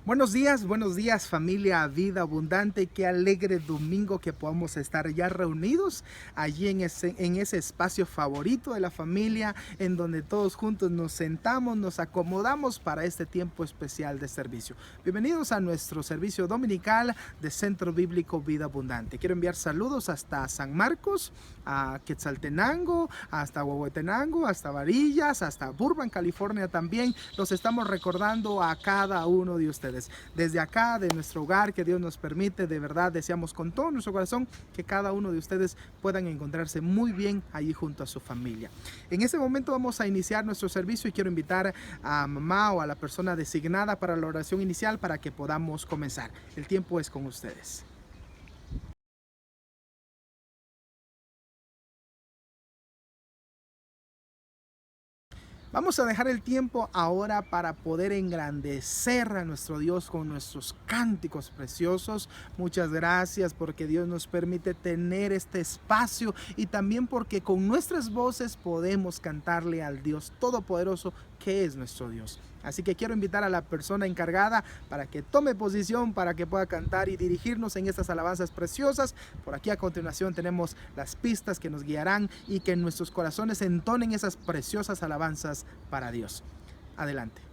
Buenos días familia Vida Abundante, qué alegre domingo que podamos estar ya reunidos allí en ese espacio favorito de la familia, en donde todos juntos nos sentamos, nos acomodamos para este tiempo especial de servicio. Bienvenidos a nuestro servicio dominical de Centro Bíblico Vida Abundante. Quiero enviar saludos hasta San Marcos, a Quetzaltenango, hasta Huehuetenango, hasta Varillas, hasta Burbank, California también. Los estamos recordando a cada uno de ustedes. Desde acá, de nuestro hogar, que Dios nos permite, de verdad deseamos con todo nuestro corazón que cada uno de ustedes puedan encontrarse muy bien allí junto a su familia. En este momento vamos a iniciar nuestro servicio y quiero invitar a mamá o a la persona designada para la oración inicial para que podamos comenzar. El tiempo es con ustedes. Vamos a dejar el tiempo ahora para poder engrandecer a nuestro Dios con nuestros cánticos preciosos. Muchas gracias porque Dios nos permite tener este espacio y también porque con nuestras voces podemos cantarle al Dios Todopoderoso que es nuestro Dios. Así que quiero invitar a la persona encargada para que tome posición, para que pueda cantar y dirigirnos en estas alabanzas preciosas. Por aquí a continuación tenemos las pistas que nos guiarán y que en nuestros corazones entonen esas preciosas alabanzas para Dios. Adelante.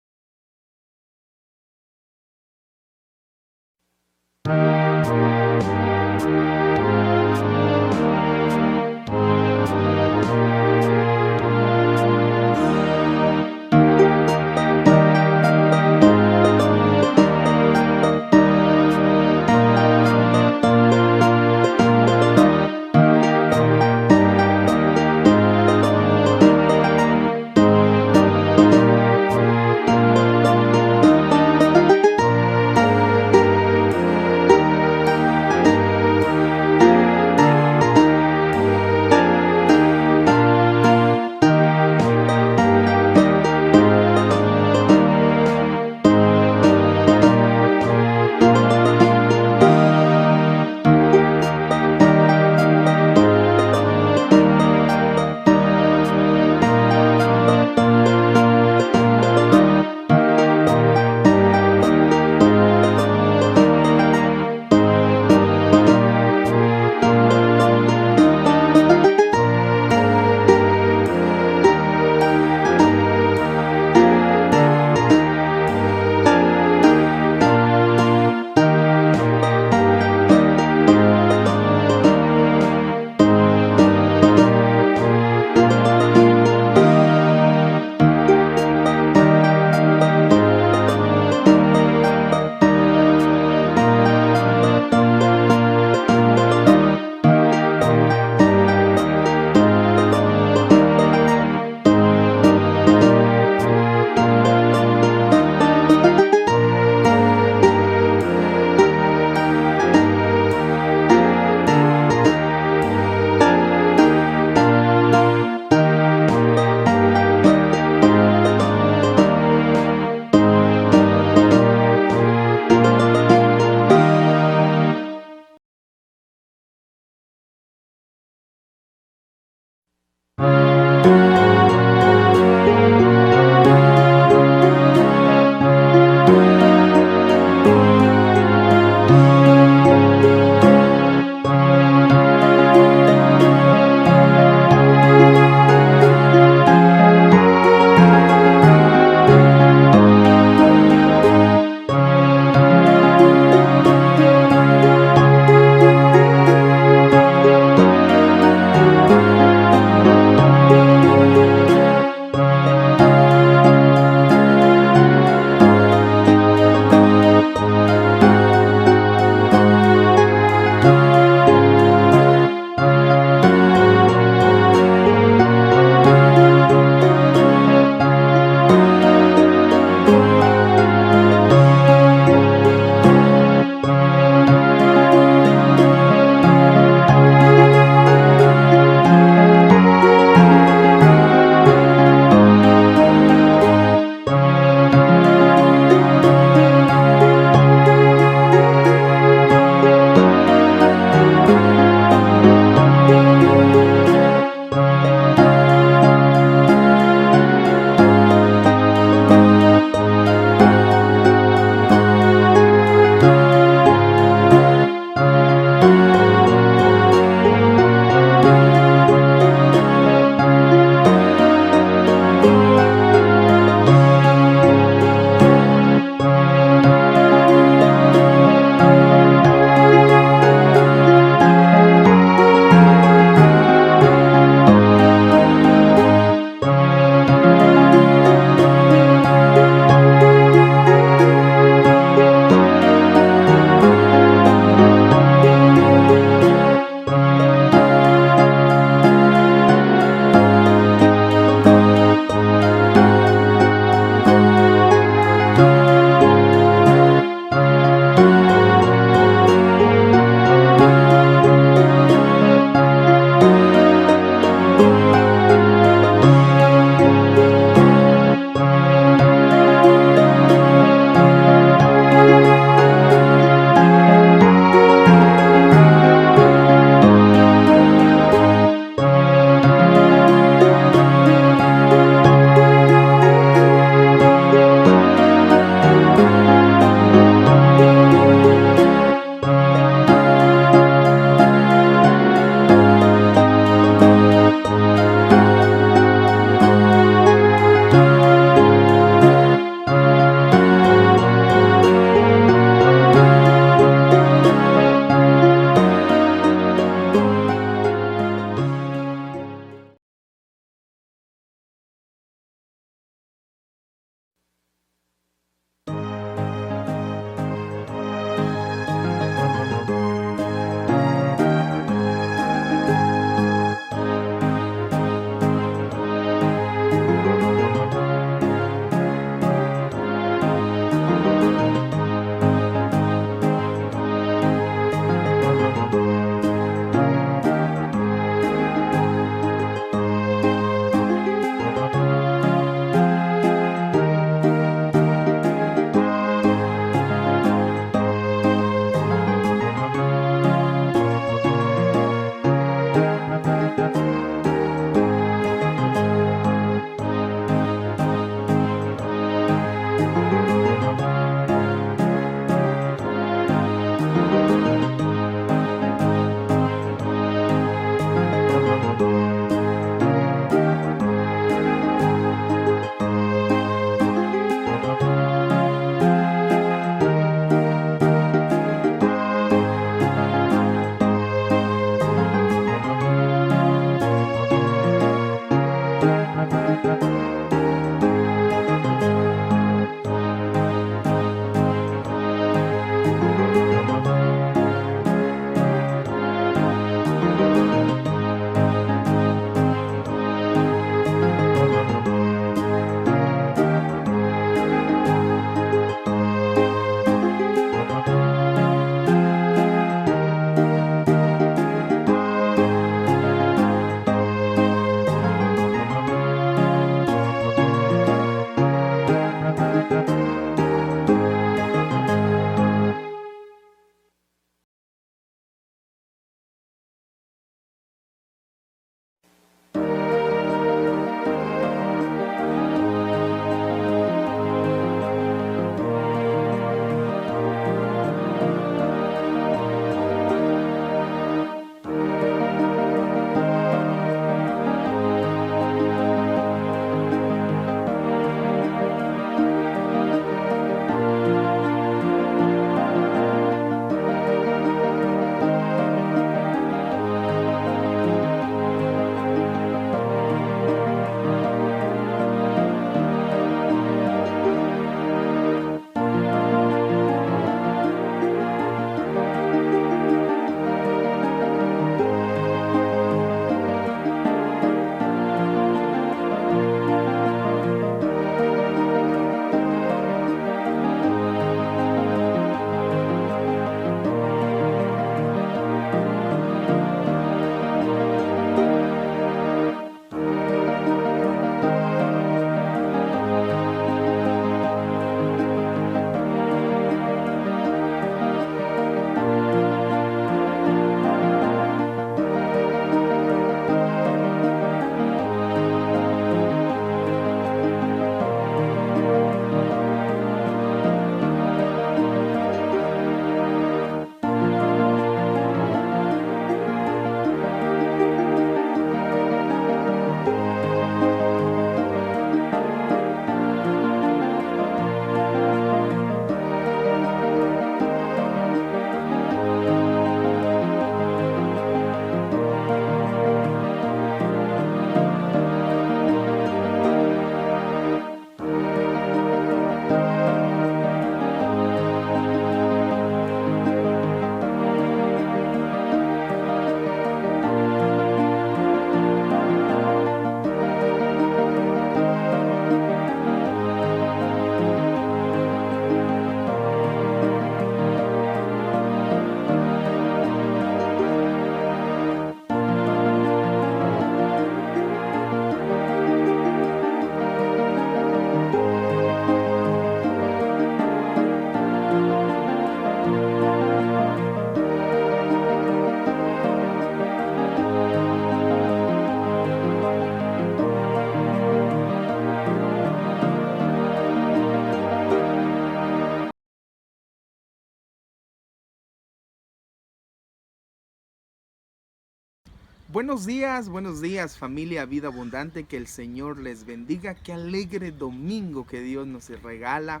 Buenos días familia Vida Abundante, que el Señor les bendiga, qué alegre domingo que Dios nos regala.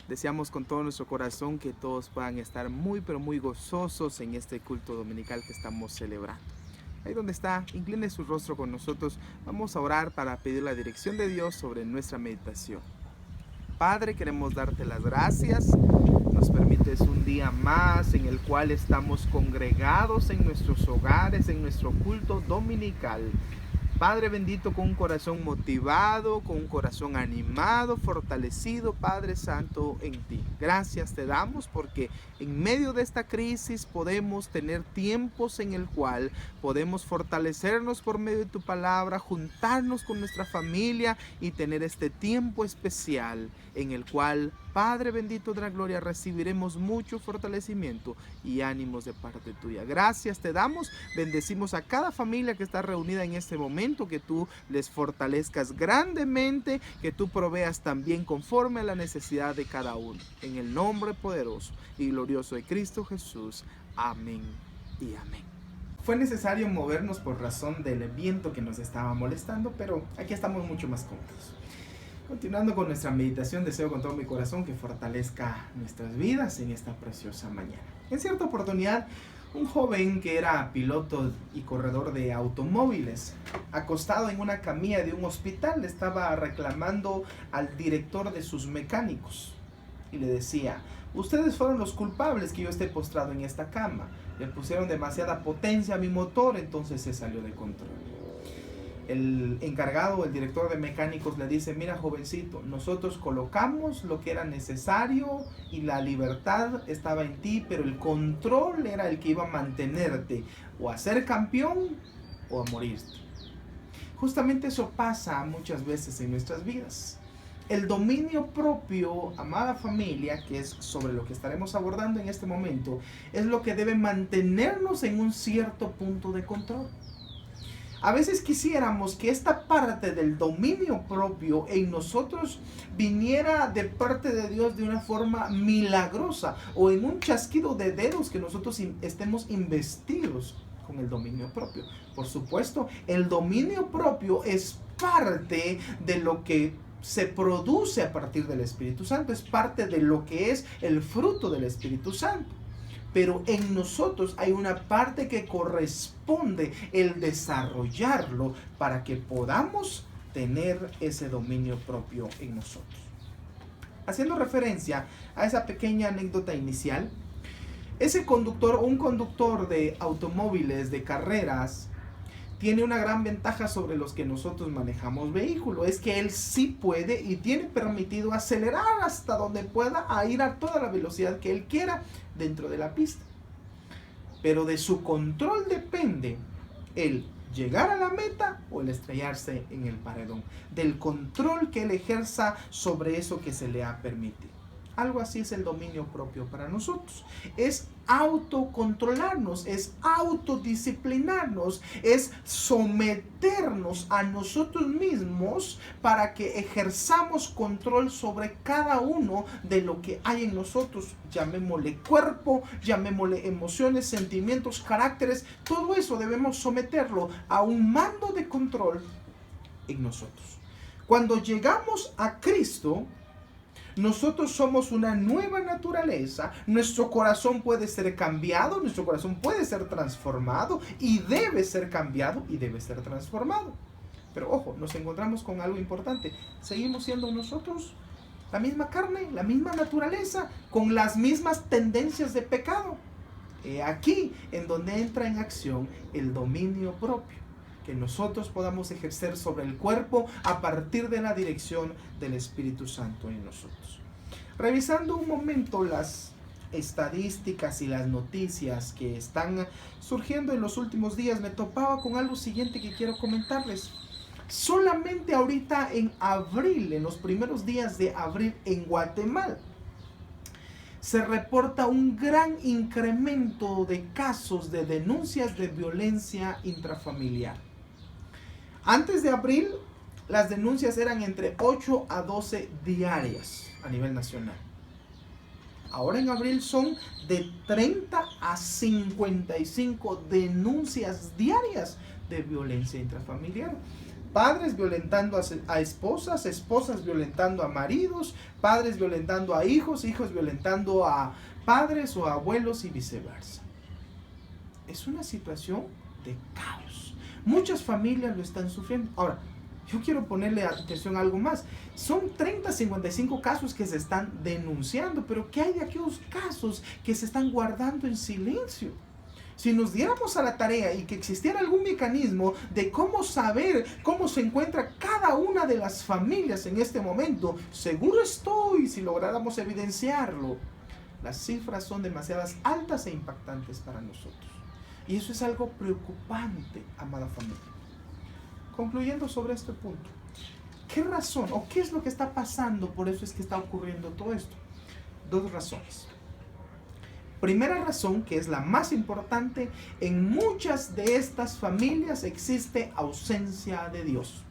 Deseamos con todo nuestro corazón que todos puedan estar muy pero muy gozosos en este culto dominical que estamos celebrando. Ahí donde está, incline su rostro con nosotros, vamos a orar para pedir la dirección de Dios sobre nuestra meditación. Padre, queremos darte las gracias. Nos permites un día más en el cual estamos congregados en nuestros hogares, en nuestro culto dominical. Padre bendito, con un corazón motivado, con un corazón animado, fortalecido, Padre Santo, en ti. Gracias te damos porque en medio de esta crisis podemos tener tiempos en el cual podemos fortalecernos por medio de tu palabra, juntarnos con nuestra familia y tener este tiempo especial en el cual, Padre bendito de la gloria, recibiremos mucho fortalecimiento y ánimos de parte tuya. Gracias te damos, bendecimos a cada familia que está reunida en este momento, que tú les fortalezcas grandemente, que tú proveas también conforme a la necesidad de cada uno. En el nombre poderoso y glorioso de Cristo Jesús. Amén y amén. Fue necesario movernos por razón del viento que nos estaba molestando, pero aquí estamos mucho más cómodos. Continuando con nuestra meditación, deseo con todo mi corazón que fortalezca nuestras vidas en esta preciosa mañana. En cierta oportunidad, un joven que era piloto y corredor de automóviles, acostado en una camilla de un hospital, le estaba reclamando al director de sus mecánicos y le decía: ustedes fueron los culpables que yo esté postrado en esta cama. Le pusieron demasiada potencia a mi motor, entonces se salió de control. El encargado, el director de mecánicos, le dice: mira, jovencito, nosotros colocamos lo que era necesario y la libertad estaba en ti, pero el control era el que iba a mantenerte o a ser campeón o a morirte. Justamente eso pasa muchas veces en nuestras vidas. El dominio propio, amada familia, que es sobre lo que estaremos abordando en este momento, es lo que debe mantenernos en un cierto punto de control. A veces quisiéramos que esta parte del dominio propio en nosotros viniera de parte de Dios de una forma milagrosa o en un chasquido de dedos que nosotros estemos investidos con el dominio propio. Por supuesto, el dominio propio es parte de lo que se produce a partir del Espíritu Santo, es parte de lo que es el fruto del Espíritu Santo. Pero en nosotros hay una parte que corresponde el desarrollarlo para que podamos tener ese dominio propio en nosotros. Haciendo referencia a esa pequeña anécdota inicial, ese conductor, un conductor de automóviles, de carreras, tiene una gran ventaja sobre los que nosotros manejamos vehículos. Es que él sí puede y tiene permitido acelerar hasta donde pueda, a ir a toda la velocidad que él quiera dentro de la pista. Pero de su control depende el llegar a la meta o el estrellarse en el paredón. Del control que él ejerza sobre eso que se le ha permitido. Algo así es el dominio propio para nosotros. Es autocontrolarnos, es autodisciplinarnos, es someternos a nosotros mismos para que ejerzamos control sobre cada uno de lo que hay en nosotros. Llamémosle cuerpo, llamémosle emociones, sentimientos, caracteres. Todo eso debemos someterlo a un mando de control en nosotros. Cuando llegamos a Cristo, nosotros somos una nueva naturaleza, nuestro corazón puede ser cambiado, nuestro corazón puede ser transformado y debe ser cambiado y debe ser transformado. Pero ojo, nos encontramos con algo importante, seguimos siendo nosotros la misma carne, la misma naturaleza, con las mismas tendencias de pecado. Aquí en donde entra en acción el dominio propio, que nosotros podamos ejercer sobre el cuerpo a partir de la dirección del Espíritu Santo en nosotros. Revisando un momento las estadísticas y las noticias que están surgiendo en los últimos días, me topaba con algo siguiente que quiero comentarles. Solamente ahorita en abril, en los primeros días de abril en Guatemala, se reporta un gran incremento de casos de denuncias de violencia intrafamiliar. Antes de abril, las denuncias eran entre 8 a 12 diarias a nivel nacional. Ahora en abril son de 30 a 55 denuncias diarias de violencia intrafamiliar. Padres violentando a esposas, esposas violentando a maridos, padres violentando a hijos, hijos violentando a padres o abuelos y viceversa. Es una situación de caos. Muchas familias lo están sufriendo. Ahora, yo quiero ponerle atención a algo más. Son 55 casos que se están denunciando, pero ¿qué hay de aquellos casos que se están guardando en silencio? Si nos diéramos a la tarea y que existiera algún mecanismo de cómo saber cómo se encuentra cada una de las familias en este momento, seguro estoy, si lográramos evidenciarlo, las cifras son demasiadas altas e impactantes para nosotros. Y eso es algo preocupante, amada familia. Concluyendo sobre este punto, ¿qué razón o qué es lo que está pasando? Por eso es que está ocurriendo todo esto. Dos razones. Primera razón, que es la más importante, en muchas de estas familias existe ausencia de Dios.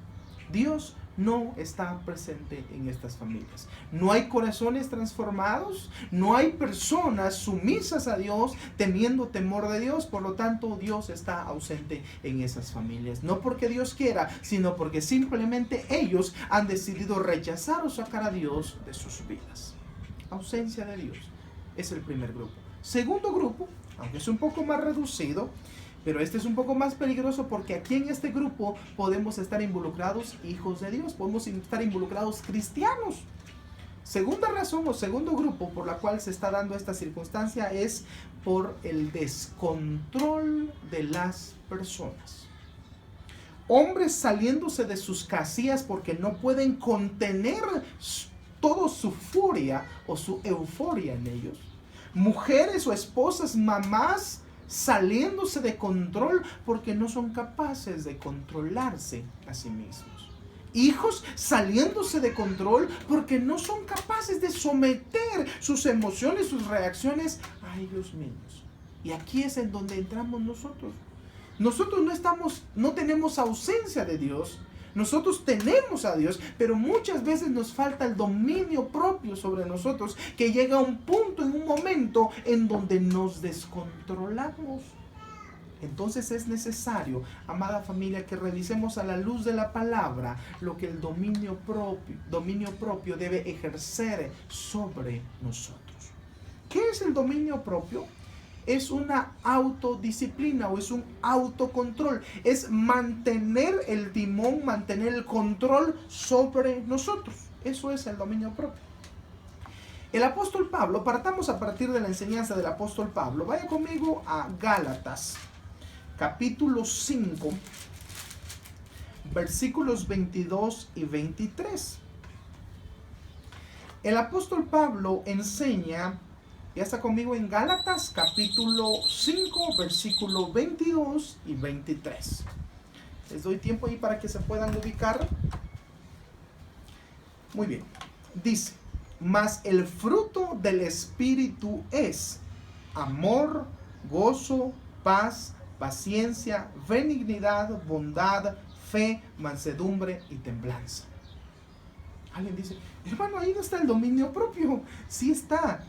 Dios no está presente en estas familias. No hay corazones transformados, no hay personas sumisas a Dios, teniendo temor de Dios, por lo tanto Dios está ausente en esas familias. No porque Dios quiera, sino porque simplemente ellos han decidido rechazar o sacar a Dios de sus vidas. Ausencia de Dios es el primer grupo. Segundo grupo, aunque es un poco más reducido, pero este es un poco más peligroso porque aquí en este grupo podemos estar involucrados hijos de Dios, podemos estar involucrados cristianos. Segunda razón o segundo grupo por la cual se está dando esta circunstancia es por el descontrol de las personas. Hombres saliéndose de sus casillas porque no pueden contener toda su furia o su euforia en ellos. Mujeres o esposas, mamás, saliéndose de control porque no son capaces de controlarse a sí mismos. Hijos saliéndose de control porque no son capaces de someter sus emociones, sus reacciones a ellos mismos. Y aquí es en donde entramos nosotros. Nosotros no tenemos ausencia de Dios. Nosotros tenemos a Dios, pero muchas veces nos falta el dominio propio sobre nosotros, que llega a un punto, en un momento, en donde nos descontrolamos. Entonces es necesario, amada familia, que revisemos a la luz de la palabra lo que el dominio propio debe ejercer sobre nosotros. ¿Qué es el dominio propio? Es una autodisciplina o es un autocontrol. Es mantener el timón, mantener el control sobre nosotros. Eso es el dominio propio. El apóstol Pablo, partamos a partir de la enseñanza del apóstol Pablo. Vaya conmigo a Gálatas, capítulo 5, versículos 22 y 23. El apóstol Pablo enseña. Ya está conmigo en Gálatas capítulo 5, versículo 22 y 23. Les doy tiempo ahí para que se puedan ubicar. Muy bien. Dice, mas el fruto del Espíritu es amor, gozo, paz, paciencia, benignidad, bondad, fe, mansedumbre y templanza. Alguien dice, hermano, ahí no está el dominio propio. Sí está.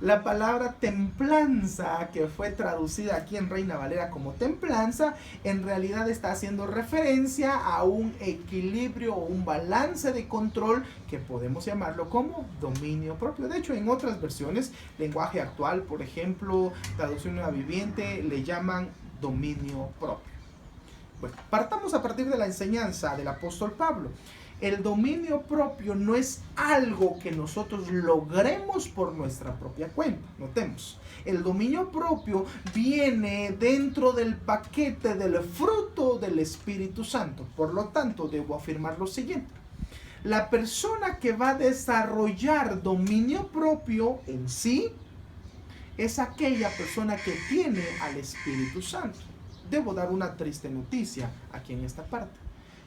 La palabra templanza, que fue traducida aquí en Reina Valera como templanza, en realidad está haciendo referencia a un equilibrio o un balance de control que podemos llamarlo como dominio propio. De hecho, en otras versiones, lenguaje actual, por ejemplo, traducción nueva viviente, le llaman dominio propio. Bueno, partamos a partir de la enseñanza del apóstol Pablo. El dominio propio no es algo que nosotros logremos por nuestra propia cuenta. Notemos, el dominio propio viene dentro del paquete del fruto del Espíritu Santo. Por lo tanto, debo afirmar lo siguiente. La persona que va a desarrollar dominio propio en sí es aquella persona que tiene al Espíritu Santo. Debo dar una triste noticia aquí en esta parte.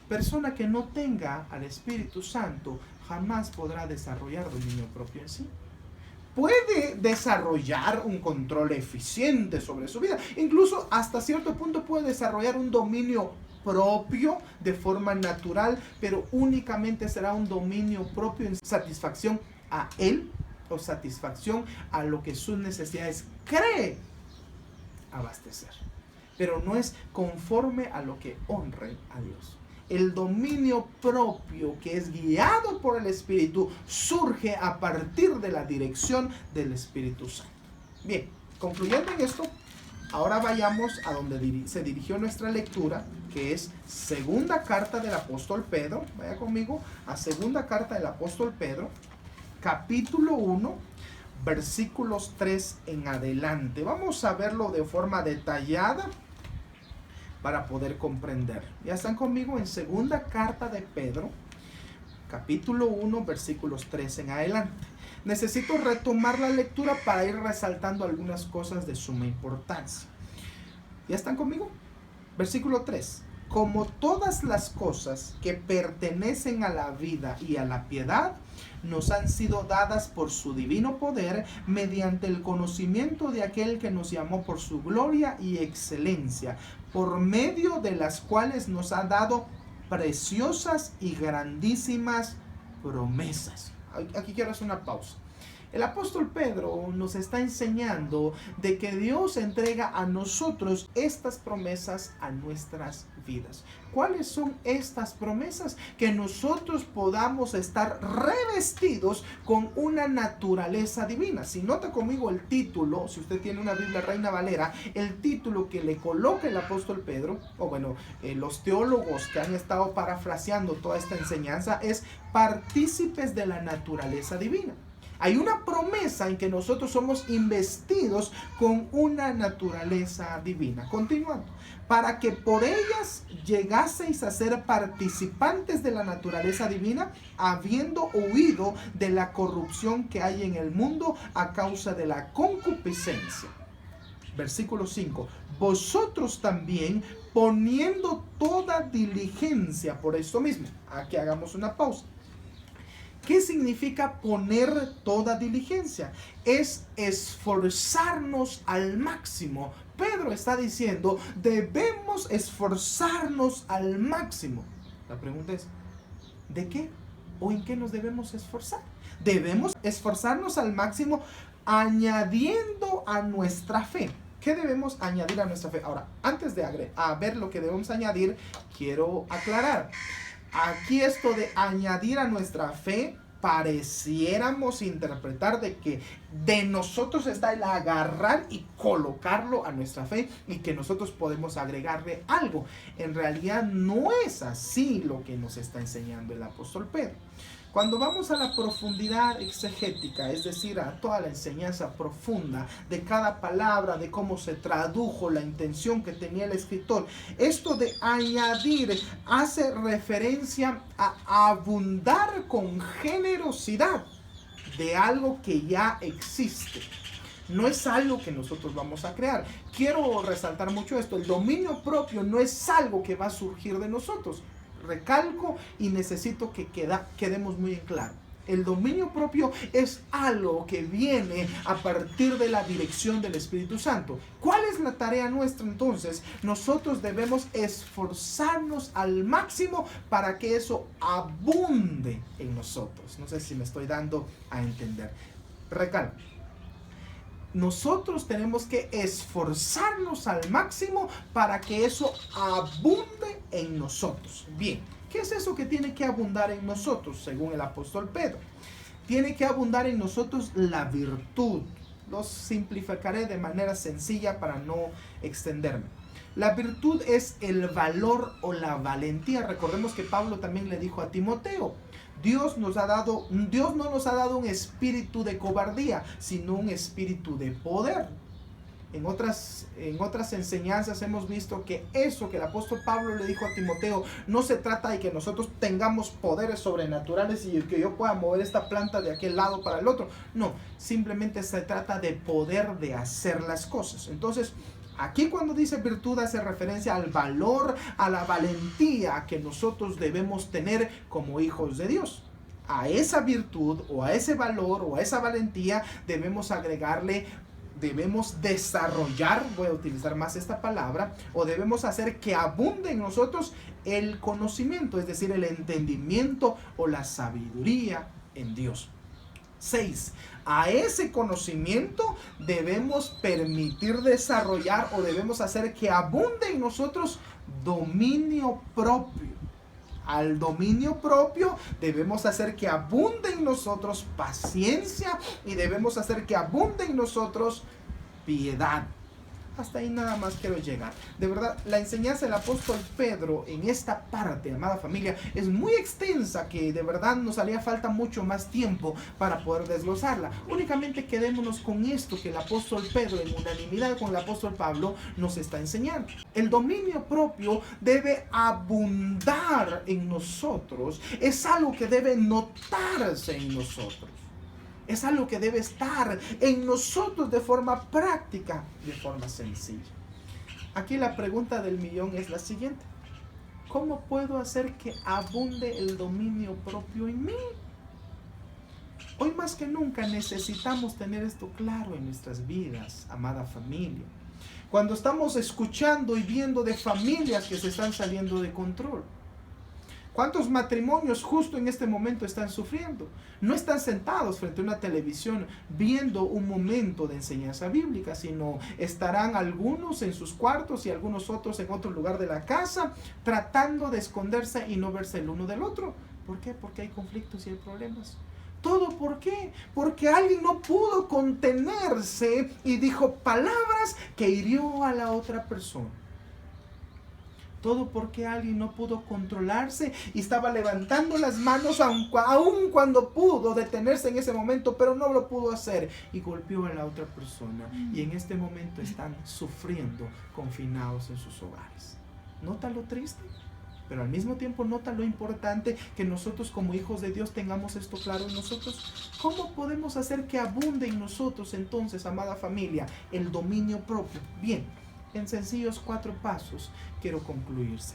Persona que no tenga al Espíritu Santo jamás podrá desarrollar dominio propio en sí. Puede desarrollar un control eficiente sobre su vida. Incluso hasta cierto punto puede desarrollar un dominio propio de forma natural, pero únicamente será un dominio propio en satisfacción a él o satisfacción a lo que sus necesidades cree abastecer. pero no es conforme a lo que honre a Dios. El dominio propio, que es guiado por el Espíritu, surge a partir de la dirección del Espíritu Santo. Bien, concluyendo en esto, ahora vayamos a donde se dirigió nuestra lectura, que es segunda carta del apóstol Pedro. Vaya conmigo a segunda carta del apóstol Pedro, capítulo 1, versículos 3 en adelante. Vamos a verlo de forma detallada para poder comprender. ¿Ya están conmigo? En segunda carta de Pedro, capítulo 1, versículos 3 en adelante. Necesito retomar la lectura para ir resaltando algunas cosas de suma importancia. ¿Ya están conmigo? Versículo 3. Como todas las cosas que pertenecen a la vida y a la piedad nos han sido dadas por su divino poder mediante el conocimiento de aquel que nos llamó por su gloria y excelencia, por medio de las cuales nos ha dado preciosas y grandísimas promesas. Aquí quiero hacer una pausa. El apóstol Pedro nos está enseñando de que Dios entrega a nosotros estas promesas a nuestras vidas. ¿Cuáles son estas promesas? Que nosotros podamos estar revestidos con una naturaleza divina. Si nota conmigo el título, si usted tiene una Biblia Reina Valera, el título que le coloca el apóstol Pedro, o bueno, los teólogos que han estado parafraseando toda esta enseñanza, es partícipes de la naturaleza divina. Hay una promesa en que nosotros somos investidos con una naturaleza divina. Continuando. Para que por ellas llegaseis a ser participantes de la naturaleza divina, habiendo huido de la corrupción que hay en el mundo a causa de la concupiscencia. Versículo 5. Vosotros también, poniendo toda diligencia por esto mismo. Aquí hagamos una pausa. ¿Qué significa poner toda diligencia? Es esforzarnos al máximo. Pedro está diciendo, debemos esforzarnos al máximo. La pregunta es, ¿de qué o en qué nos debemos esforzar? Debemos esforzarnos al máximo añadiendo a nuestra fe. ¿Qué debemos añadir a nuestra fe? Ahora, antes de ver lo que debemos añadir, quiero aclarar. Aquí esto de añadir a nuestra fe, pareciéramos interpretar de que de nosotros está el agarrar y colocarlo a nuestra fe y que nosotros podemos agregarle algo. En realidad no es así lo que nos está enseñando el apóstol Pedro. Cuando vamos a la profundidad exegética, es decir, a toda la enseñanza profunda de cada palabra, de cómo se tradujo, la intención que tenía el escritor, esto de añadir hace referencia a abundar con generosidad de algo que ya existe. No es algo que nosotros vamos a crear. Quiero resaltar mucho esto. El dominio propio no es algo que va a surgir de nosotros. Recalco y necesito que quedemos muy en claro. El dominio propio es algo que viene a partir de la dirección del Espíritu Santo. ¿Cuál es la tarea nuestra entonces? Nosotros debemos esforzarnos al máximo para que eso abunde en nosotros. No sé si me estoy dando a entender. Recalco. Nosotros tenemos que esforzarnos al máximo para que eso abunde en nosotros. Bien, ¿qué es eso que tiene que abundar en nosotros? Según el apóstol Pedro, tiene que abundar en nosotros la virtud. Lo simplificaré de manera sencilla para no extenderme. La virtud es el valor o la valentía. Recordemos que Pablo también le dijo a Timoteo, Dios no nos ha dado un espíritu de cobardía, sino un espíritu de poder. En otras enseñanzas hemos visto que eso que el apóstol Pablo le dijo a Timoteo, no se trata de que nosotros tengamos poderes sobrenaturales y que yo pueda mover esta planta de aquel lado para el otro. No, simplemente se trata de poder de hacer las cosas. Entonces, aquí cuando dice virtud hace referencia al valor, a la valentía que nosotros debemos tener como hijos de Dios. A esa virtud o a ese valor o a esa valentía debemos agregarle, debemos desarrollar, voy a utilizar más esta palabra, o debemos hacer que abunde en nosotros el conocimiento, es decir, el entendimiento o la sabiduría en Dios. 6. A ese conocimiento debemos permitir desarrollar o debemos hacer que abunde en nosotros dominio propio. Al dominio propio debemos hacer que abunde en nosotros paciencia y debemos hacer que abunde en nosotros piedad. Hasta ahí nada más quiero llegar. De verdad, la enseñanza del apóstol Pedro en esta parte, amada familia, es muy extensa, que de verdad nos haría falta mucho más tiempo para poder desglosarla. Únicamente quedémonos con esto que el apóstol Pedro, en unanimidad con el apóstol Pablo, nos está enseñando. El dominio propio debe abundar en nosotros. Es algo que debe notarse en nosotros. Es algo que debe estar en nosotros de forma práctica, de forma sencilla. Aquí la pregunta del millón es la siguiente: ¿cómo puedo hacer que abunde el dominio propio en mí? Hoy más que nunca necesitamos tener esto claro en nuestras vidas, amada familia. Cuando estamos escuchando y viendo de familias que se están saliendo de control, ¿cuántos matrimonios justo en este momento están sufriendo? No están sentados frente a una televisión viendo un momento de enseñanza bíblica, sino estarán algunos en sus cuartos y algunos otros en otro lugar de la casa, tratando de esconderse y no verse el uno del otro. ¿Por qué? Porque hay conflictos y hay problemas. ¿Todo por qué? Porque alguien no pudo contenerse y dijo palabras que hirió a la otra persona. Todo porque alguien no pudo controlarse y estaba levantando las manos aun cuando pudo detenerse en ese momento, pero no lo pudo hacer y golpeó a la otra persona. Y en este momento están sufriendo, confinados en sus hogares. ¿Nota lo triste? Pero al mismo tiempo nota lo importante que nosotros como hijos de Dios tengamos esto claro en nosotros. ¿Cómo podemos hacer que abunde en nosotros entonces, amada familia, el dominio propio? Bien, en sencillos 4 pasos quiero concluirse.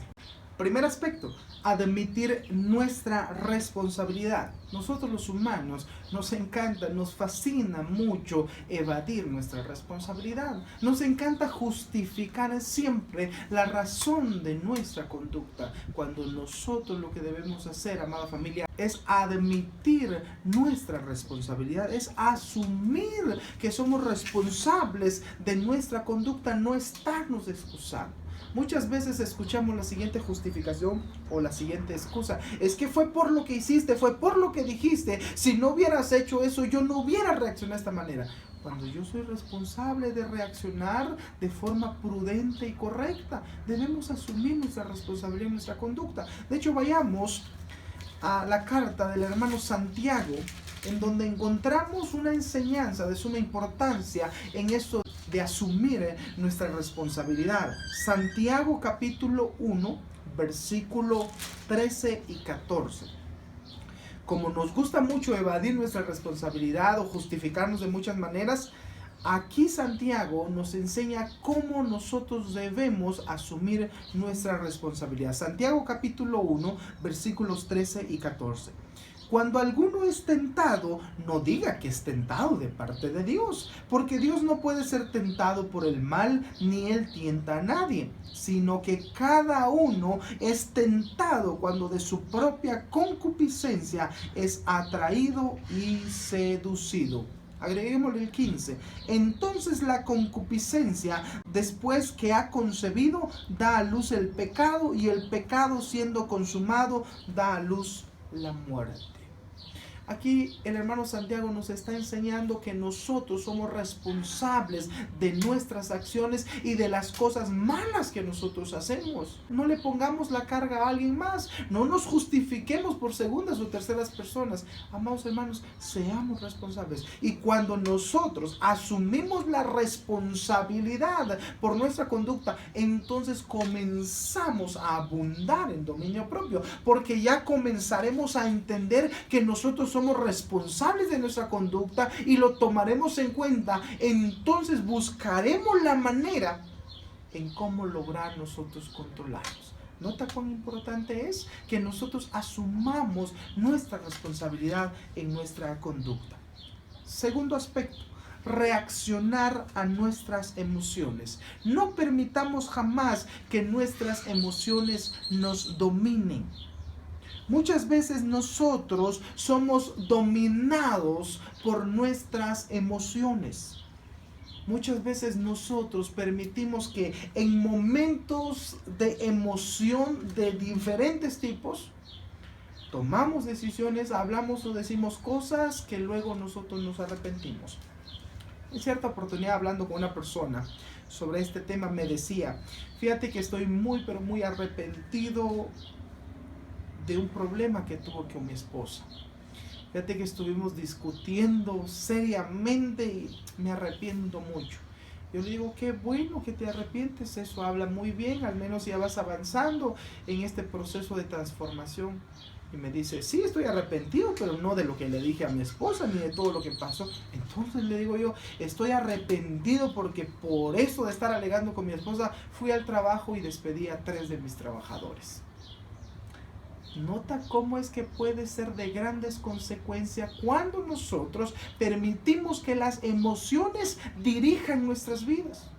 Primer aspecto, admitir nuestra responsabilidad. Nosotros los humanos nos encanta, nos fascina mucho evadir nuestra responsabilidad. Nos encanta justificar siempre la razón de nuestra conducta, cuando nosotros lo que debemos hacer, amada familia, es admitir nuestra responsabilidad, es asumir que somos responsables de nuestra conducta, no estarnos excusando. Muchas veces escuchamos la siguiente justificación o la siguiente excusa: es que fue por lo que hiciste, fue por lo que dijiste, si no hubieras hecho eso yo no hubiera reaccionado de esta manera. Cuando yo soy responsable de reaccionar de forma prudente y correcta, debemos asumir nuestra responsabilidad en nuestra conducta. De hecho, vayamos a la carta del hermano Santiago, en donde encontramos una enseñanza de suma importancia en eso de asumir nuestra responsabilidad. Santiago capítulo 1, versículo 13 y 14. Como nos gusta mucho evadir nuestra responsabilidad o justificarnos de muchas maneras, aquí Santiago nos enseña cómo nosotros debemos asumir nuestra responsabilidad. Santiago capítulo 1, versículos 13 y 14. Cuando alguno es tentado, no diga que es tentado de parte de Dios, porque Dios no puede ser tentado por el mal, ni Él tienta a nadie, sino que cada uno es tentado cuando de su propia concupiscencia es atraído y seducido. Agreguémosle el 15. Entonces la concupiscencia, después que ha concebido, da a luz el pecado, y el pecado, siendo consumado, da a luz la muerte. Aquí el hermano Santiago nos está enseñando que nosotros somos responsables de nuestras acciones y de las cosas malas que nosotros hacemos. No le pongamos la carga a alguien más, no nos justifiquemos por segundas o terceras personas. Amados hermanos, seamos responsables. Y cuando nosotros asumimos la responsabilidad por nuestra conducta, entonces comenzamos a abundar en dominio propio, porque ya comenzaremos a entender que nosotros somos responsables de nuestra conducta y lo tomaremos en cuenta. Entonces buscaremos la manera en cómo lograr nosotros controlarnos. ¿Nota cuán importante es que nosotros asumamos nuestra responsabilidad en nuestra conducta? Segundo aspecto, reaccionar a nuestras emociones. No permitamos jamás que nuestras emociones nos dominen. Muchas veces nosotros somos dominados por nuestras emociones. Muchas veces nosotros permitimos que en momentos de emoción de diferentes tipos, tomamos decisiones, hablamos o decimos cosas que luego nosotros nos arrepentimos. En cierta oportunidad, hablando con una persona sobre este tema, me decía: fíjate que estoy muy pero muy arrepentido de un problema que tuvo con mi esposa. Fíjate que estuvimos discutiendo seriamente y me arrepiento mucho. Yo le digo: qué bueno que te arrepientes, eso habla muy bien, al menos ya vas avanzando en este proceso de transformación. Y me dice: sí, estoy arrepentido, pero no de lo que le dije a mi esposa ni de todo lo que pasó. Entonces le digo yo: estoy arrepentido porque por eso de estar alegando con mi esposa fui al trabajo y despedí a 3 de mis trabajadores. Nota cómo es que puede ser de grandes consecuencias cuando nosotros permitimos que las emociones dirijan nuestras vidas.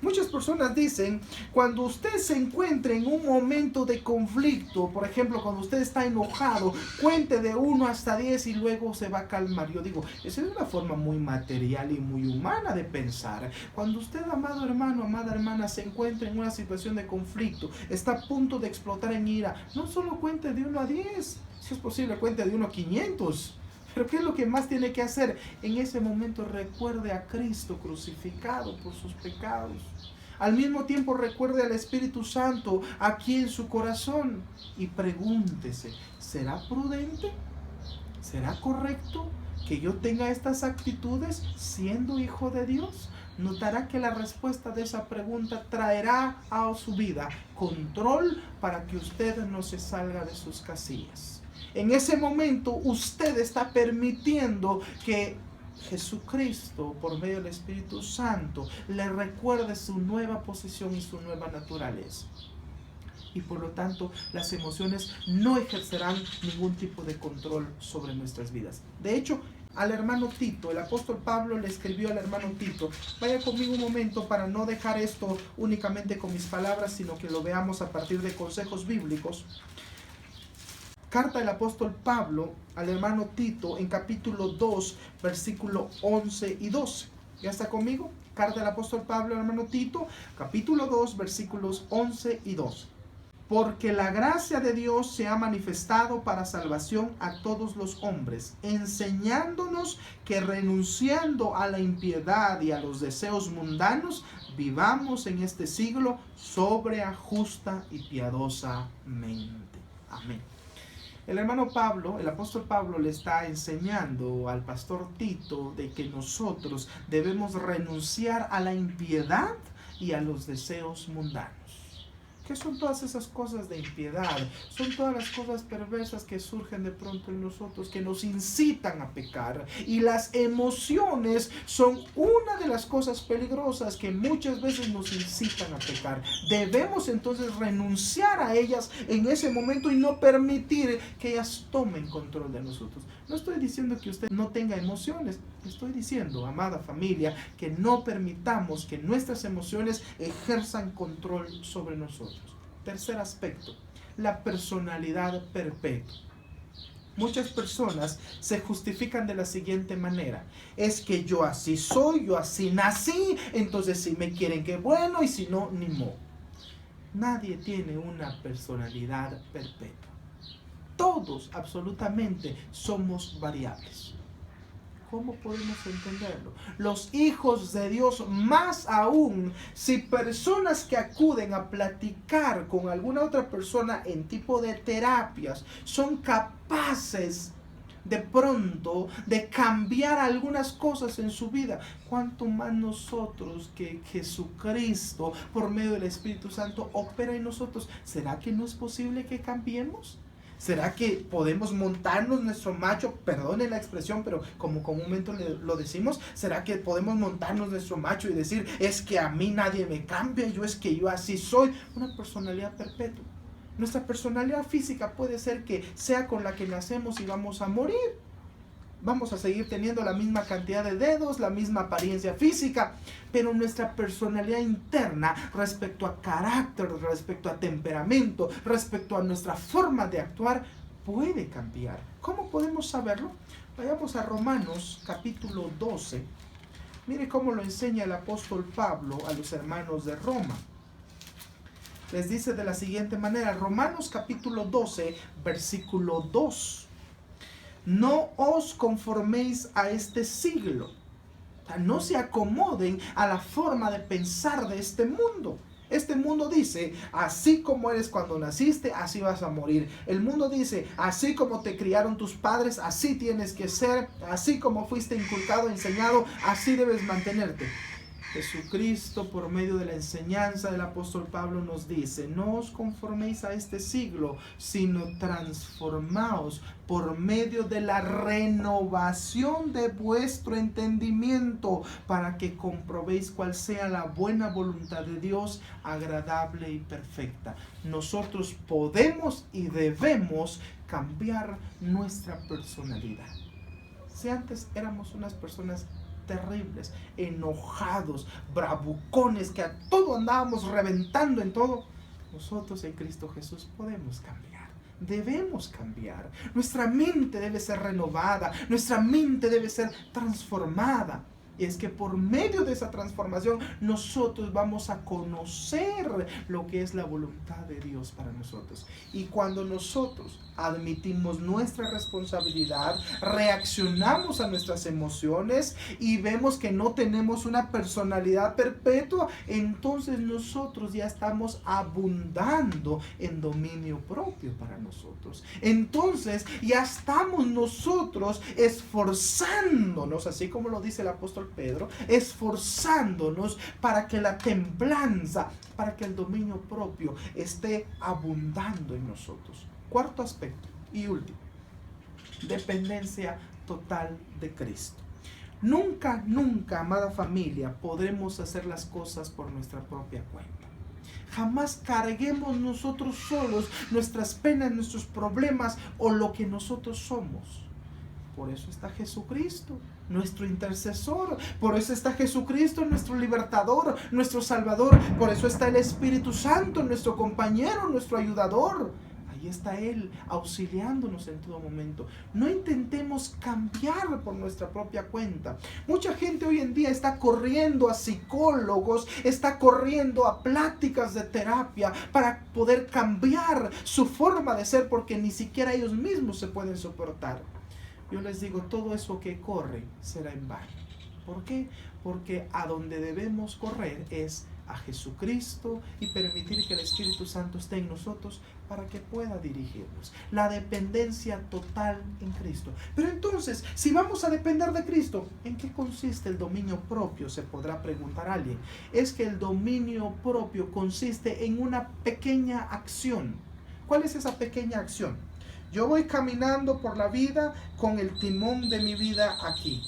Muchas personas dicen: cuando usted se encuentre en un momento de conflicto, por ejemplo, cuando usted está enojado, cuente de 1 hasta 10 y luego se va a calmar. Yo digo, esa es una forma muy material y muy humana de pensar. Cuando usted, amado hermano, amada hermana, se encuentra en una situación de conflicto, está a punto de explotar en ira, no solo cuente de 1 a 10, si es posible cuente de 1 a 500. Pero ¿qué es lo que más tiene que hacer? En ese momento recuerde a Cristo crucificado por sus pecados. Al mismo tiempo recuerde al Espíritu Santo aquí en su corazón y pregúntese: ¿será prudente? ¿Será correcto que yo tenga estas actitudes siendo hijo de Dios? Notará que la respuesta de esa pregunta traerá a su vida control para que usted no se salga de sus casillas. En ese momento usted está permitiendo que Jesucristo, por medio del Espíritu Santo, le recuerde su nueva posición y su nueva naturaleza. Y por lo tanto, las emociones no ejercerán ningún tipo de control sobre nuestras vidas. De hecho, al hermano Tito, el apóstol Pablo le escribió al hermano Tito. Vaya conmigo un momento para no dejar esto únicamente con mis palabras, sino que lo veamos a partir de consejos bíblicos. Carta del apóstol Pablo al hermano Tito en capítulo 2, versículo 11 y 12. ¿Ya está conmigo? Carta del apóstol Pablo al hermano Tito, capítulo 2, versículos 11 y 12. Porque la gracia de Dios se ha manifestado para salvación a todos los hombres, enseñándonos que renunciando a la impiedad y a los deseos mundanos, vivamos en este siglo sobria, justa y piadosamente. Amén. El hermano Pablo, el apóstol Pablo, le está enseñando al pastor Tito de que nosotros debemos renunciar a la impiedad y a los deseos mundanos. ¿Qué son todas esas cosas de impiedad? Son todas las cosas perversas que surgen de pronto en nosotros, que nos incitan a pecar. Y las emociones son una de las cosas peligrosas que muchas veces nos incitan a pecar. Debemos entonces renunciar a ellas en ese momento y no permitir que ellas tomen control de nosotros. No estoy diciendo que usted no tenga emociones. Estoy diciendo, amada familia, que no permitamos que nuestras emociones ejerzan control sobre nosotros. Tercer aspecto, la personalidad perpetua. Muchas personas se justifican de la siguiente manera: es que yo así soy, yo así nací, entonces si me quieren qué bueno y si no, ni modo. Nadie tiene una personalidad perpetua. Todos, absolutamente, somos variables. ¿Cómo podemos entenderlo? Los hijos de Dios, más aún, si personas que acuden a platicar con alguna otra persona en tipo de terapias son capaces de pronto de cambiar algunas cosas en su vida, cuánto más nosotros, que Jesucristo por medio del Espíritu Santo opera en nosotros. ¿Será que no es posible que cambiemos? ¿Será que podemos montarnos nuestro macho? Perdone la expresión, pero como comúnmente lo decimos, ¿será que podemos montarnos nuestro macho y decir: es que a mí nadie me cambia, es que yo así soy? Una personalidad perpetua. Nuestra personalidad física puede ser que sea con la que nacemos y vamos a morir. Vamos a seguir teniendo la misma cantidad de dedos, la misma apariencia física, pero nuestra personalidad interna respecto a carácter, respecto a temperamento, respecto a nuestra forma de actuar, puede cambiar. ¿Cómo podemos saberlo? Vayamos a Romanos capítulo 12. Mire cómo lo enseña el apóstol Pablo a los hermanos de Roma. Les dice de la siguiente manera, Romanos capítulo 12, versículo 2. No os conforméis a este siglo. O sea, no se acomoden a la forma de pensar de este mundo. Este mundo dice, así como eres cuando naciste, así vas a morir. El mundo dice, así como te criaron tus padres, así tienes que ser. Así como fuiste inculcado, enseñado, así debes mantenerte. Jesucristo, por medio de la enseñanza del apóstol Pablo, nos dice, no os conforméis a este siglo, sino transformaos por medio de la renovación de vuestro entendimiento, para que comprobéis cuál sea la buena voluntad de Dios, agradable y perfecta. Nosotros podemos y debemos cambiar nuestra personalidad. Si antes éramos unas personas terribles, enojados, bravucones, que a todo andábamos reventando en todo, nosotros en Cristo Jesús podemos cambiar, debemos cambiar. Nuestra mente debe ser renovada, nuestra mente debe ser transformada. Y es que por medio de esa transformación nosotros vamos a conocer lo que es la voluntad de Dios para nosotros. Y cuando nosotros admitimos nuestra responsabilidad, reaccionamos a nuestras emociones y vemos que no tenemos una personalidad perpetua, entonces nosotros ya estamos abundando en dominio propio para nosotros. Entonces ya estamos nosotros esforzándonos, así como lo dice el apóstol Pedro, esforzándonos para que la templanza, para que el dominio propio esté abundando en nosotros. Cuarto aspecto y último, dependencia total de Cristo. Nunca, amada familia, podremos hacer las cosas por nuestra propia cuenta. Jamás carguemos nosotros solos nuestras penas, nuestros problemas o lo que nosotros somos. Por eso está Jesucristo, nuestro intercesor. Por eso está Jesucristo, nuestro libertador, nuestro salvador. Por eso está el Espíritu Santo, nuestro compañero, nuestro ayudador. Ahí está Él, auxiliándonos en todo momento. No intentemos cambiar por nuestra propia cuenta. Mucha gente hoy en día está corriendo a psicólogos, está corriendo a pláticas de terapia para poder cambiar su forma de ser, porque ni siquiera ellos mismos se pueden soportar. Yo les digo, todo eso que corre será en vano. ¿Por qué? Porque a donde debemos correr es a Jesucristo y permitir que el Espíritu Santo esté en nosotros para que pueda dirigirnos. La dependencia total en Cristo. Pero entonces, si vamos a depender de Cristo, ¿en qué consiste el dominio propio? Se podrá preguntar alguien. Es que el dominio propio consiste en una pequeña acción. ¿Cuál es esa pequeña acción? Yo voy caminando por la vida con el timón de mi vida aquí.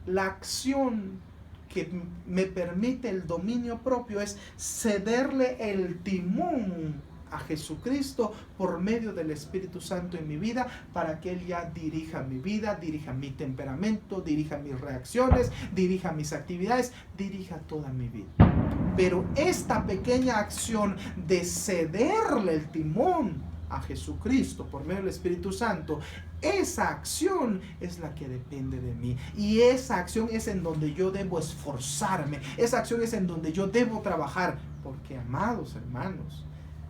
La acción que me permite el dominio propio es cederle el timón a Jesucristo por medio del Espíritu Santo en mi vida, para que Él ya dirija mi vida, dirija mi temperamento, dirija mis reacciones, dirija mis actividades, dirija toda mi vida. Pero esta pequeña acción de cederle el timón a Jesucristo por medio del Espíritu Santo, esa acción es la que depende de mí, y esa acción es en donde yo debo esforzarme, esa acción es en donde yo debo trabajar, porque, amados hermanos,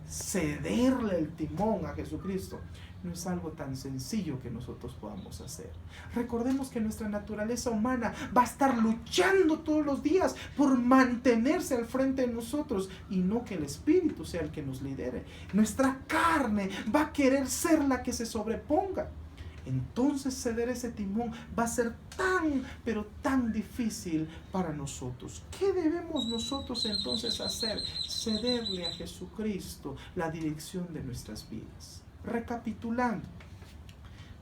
cederle el timón a Jesucristo no es algo tan sencillo que nosotros podamos hacer. Recordemos que nuestra naturaleza humana va a estar luchando todos los días por mantenerse al frente de nosotros, y no que el Espíritu sea el que nos lidere. Nuestra carne va a querer ser la que se sobreponga. Entonces ceder ese timón va a ser tan, pero tan difícil para nosotros. ¿Qué debemos nosotros entonces hacer? Cederle a Jesucristo la dirección de nuestras vidas. Recapitulando,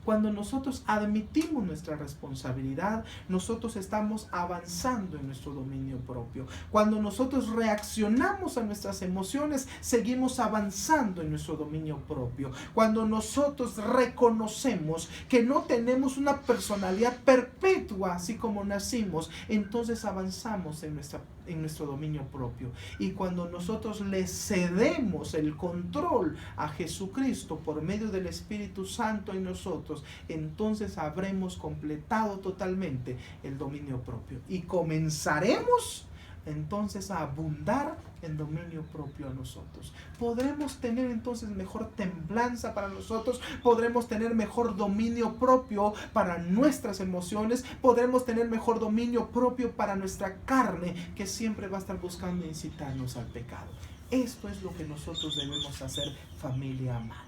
cuando nosotros admitimos nuestra responsabilidad, nosotros estamos avanzando en nuestro dominio propio. Cuando nosotros reaccionamos a nuestras emociones, seguimos avanzando en nuestro dominio propio. Cuando nosotros reconocemos que no tenemos una personalidad perpetua así como nacimos, entonces avanzamos en nuestra en nuestro dominio propio. Y cuando nosotros le cedemos el control a Jesucristo por medio del Espíritu Santo en nosotros, entonces habremos completado totalmente el dominio propio y comenzaremos entonces a abundar en dominio propio a nosotros. Podremos tener entonces mejor templanza para nosotros, podremos tener mejor dominio propio para nuestras emociones, podremos tener mejor dominio propio para nuestra carne, que siempre va a estar buscando incitarnos al pecado. Esto es lo que nosotros debemos hacer, familia amada.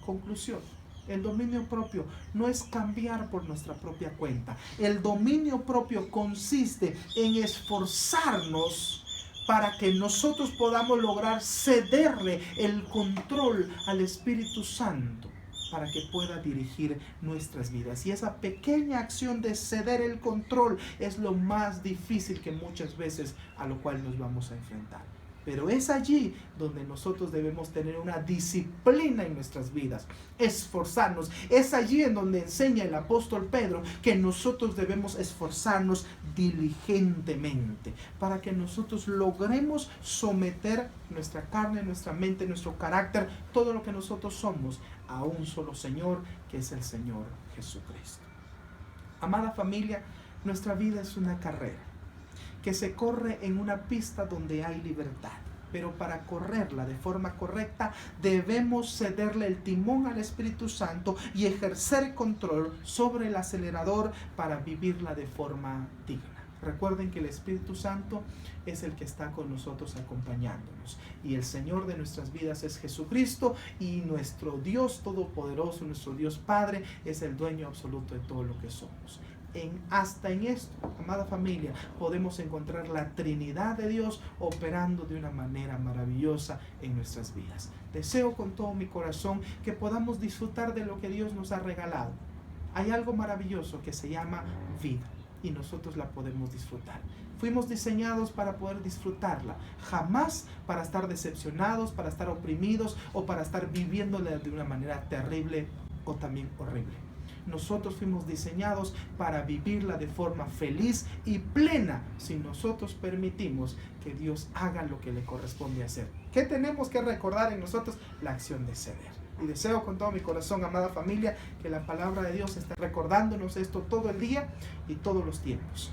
Conclusión: el dominio propio no es cambiar por nuestra propia cuenta. El dominio propio consiste en esforzarnos para que nosotros podamos lograr cederle el control al Espíritu Santo para que pueda dirigir nuestras vidas. Y esa pequeña acción de ceder el control es lo más difícil que muchas veces a lo cual nos vamos a enfrentar. Pero es allí donde nosotros debemos tener una disciplina en nuestras vidas, esforzarnos. Es allí en donde enseña el apóstol Pedro que nosotros debemos esforzarnos diligentemente para que nosotros logremos someter nuestra carne, nuestra mente, nuestro carácter, todo lo que nosotros somos, a un solo Señor, que es el Señor Jesucristo. Amada familia, nuestra vida es una carrera que se corre en una pista donde hay libertad. Pero para correrla de forma correcta debemos cederle el timón al Espíritu Santo y ejercer control sobre el acelerador para vivirla de forma digna. Recuerden que el Espíritu Santo es el que está con nosotros acompañándonos. Y el Señor de nuestras vidas es Jesucristo, y nuestro Dios Todopoderoso, nuestro Dios Padre, es el dueño absoluto de todo lo que somos. Hasta en esto, amada familia, podemos encontrar la Trinidad de Dios operando de una manera maravillosa en nuestras vidas. Deseo con todo mi corazón que podamos disfrutar de lo que Dios nos ha regalado. Hay algo maravilloso que se llama vida y nosotros la podemos disfrutar. Fuimos diseñados para poder disfrutarla, jamás para estar decepcionados, para estar oprimidos o para estar viviéndola de una manera terrible o también horrible. Nosotros fuimos diseñados para vivirla de forma feliz y plena si nosotros permitimos que Dios haga lo que le corresponde hacer. ¿Qué tenemos que recordar en nosotros? La acción de ceder. Y deseo con todo mi corazón, amada familia, que la palabra de Dios esté recordándonos esto todo el día y todos los tiempos.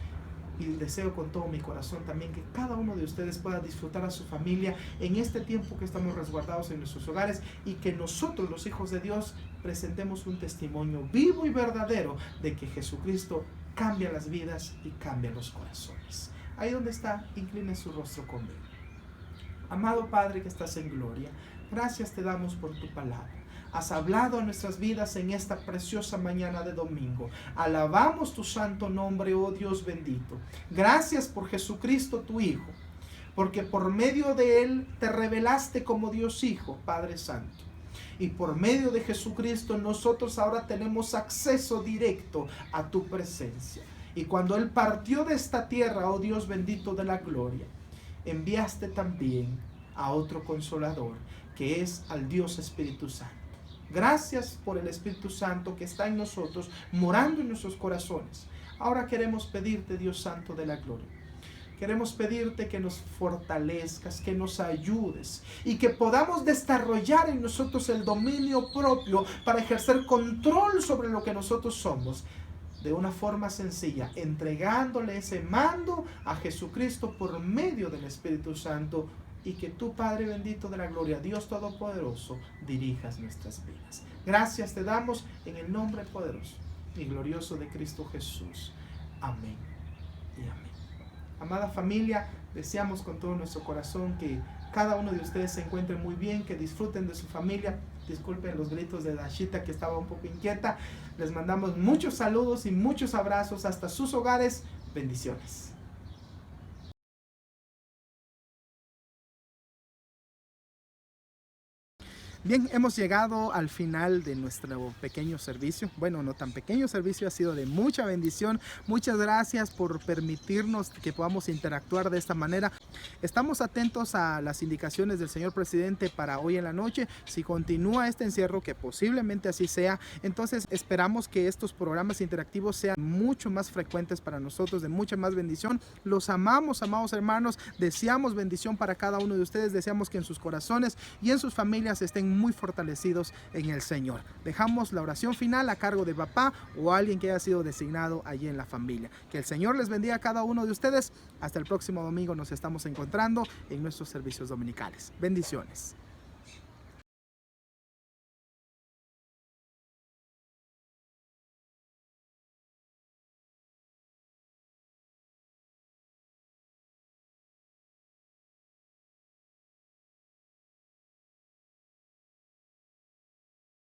Y deseo con todo mi corazón también que cada uno de ustedes pueda disfrutar a su familia en este tiempo que estamos resguardados en nuestros hogares, y que nosotros, los hijos de Dios, presentemos un testimonio vivo y verdadero de que Jesucristo cambia las vidas y cambia los corazones. Ahí donde está, incline su rostro conmigo. Amado Padre que estás en gloria, gracias te damos por tu palabra. Has hablado a nuestras vidas en esta preciosa mañana de domingo. Alabamos tu santo nombre, oh Dios bendito. Gracias por Jesucristo tu Hijo, porque por medio de Él te revelaste como Dios Hijo, Padre Santo. Y por medio de Jesucristo nosotros ahora tenemos acceso directo a tu presencia. Y cuando Él partió de esta tierra, oh Dios bendito de la gloria, enviaste también a otro Consolador, que es al Dios Espíritu Santo. Gracias por el Espíritu Santo que está en nosotros, morando en nuestros corazones. Ahora queremos pedirte, Dios Santo de la gloria, queremos pedirte que nos fortalezcas, que nos ayudes y que podamos desarrollar en nosotros el dominio propio para ejercer control sobre lo que nosotros somos de una forma sencilla, entregándole ese mando a Jesucristo por medio del Espíritu Santo, y que tú, Padre bendito de la gloria, Dios Todopoderoso, dirijas nuestras vidas. Gracias te damos en el nombre poderoso y glorioso de Cristo Jesús. Amén y amén. Amada familia, deseamos con todo nuestro corazón que cada uno de ustedes se encuentre muy bien, que disfruten de su familia. Disculpen los gritos de Dashita, que estaba un poco inquieta. Les mandamos muchos saludos y muchos abrazos hasta sus hogares. Bendiciones. Bien, hemos llegado al final de nuestro pequeño servicio. Bueno, no tan pequeño servicio, ha sido de mucha bendición. Muchas gracias por permitirnos que podamos interactuar de esta manera. Estamos atentos a las indicaciones del señor presidente para hoy en la noche. Si continúa este encierro, que posiblemente así sea, entonces esperamos que estos programas interactivos sean mucho más frecuentes para nosotros, de mucha más bendición. Los amamos, amados hermanos. Deseamos bendición para cada uno de ustedes. Deseamos que en sus corazones y en sus familias estén muy fortalecidos en el Señor. Dejamos la oración final a cargo de papá o alguien que haya sido designado allí en la familia. Que el Señor les bendiga a cada uno de ustedes. Hasta el próximo domingo nos estamos encontrando en nuestros servicios dominicales. Bendiciones.